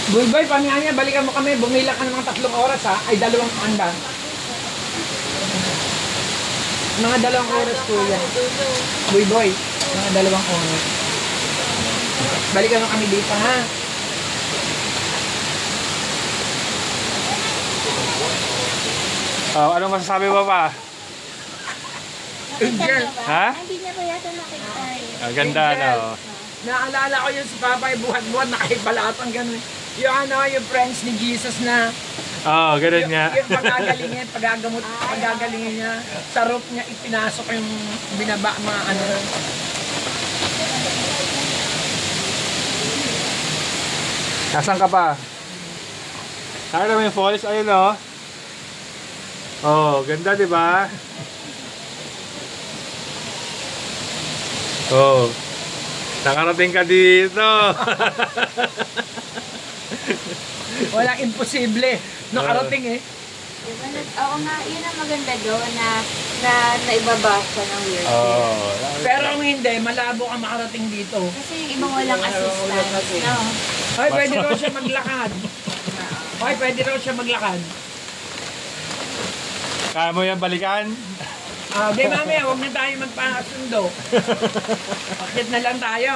Bulboy, pamiyanya, balikan mo kami. Bumila ka ng mga 3 oras ha. Ay, 2 anda. Mga 2 oras po yan. Bulboy, mga 2 oras. Balikan mo kami dito ha. Oh, anong masasabi mo pa? Angel. Ha? Hindi niya pa yata nakita eh. Ang ganda, no? Naalala ko yun si Papa, buhat-buhat, nakahibalatang gano'n. Yung yung friends ni Jesus na Oo, ganun nga. yung pagagalingin, pagagalingin niya, sa roof niya ipinasok yung binaba mga ano. Nasaan ka pa? Nakita mo yung falls? Ayun, oh. Oh, ganda, di ba? Oh. Nakarating ka dito. Walang imposible. Nakarating eh. Diba, oo nga, yun ang maganda doon na naibabasa ng weird. Oh. Pero kung hindi, malabo ka makarating dito. Kasi yung ibang walang assistance, no? Ay, pwede raw siya maglakad. Ay, pwede raw siya maglakad. Kaya mo yan balikan? Di mamaya, huwag na tayo magpasundo. Bakit na lang tayo?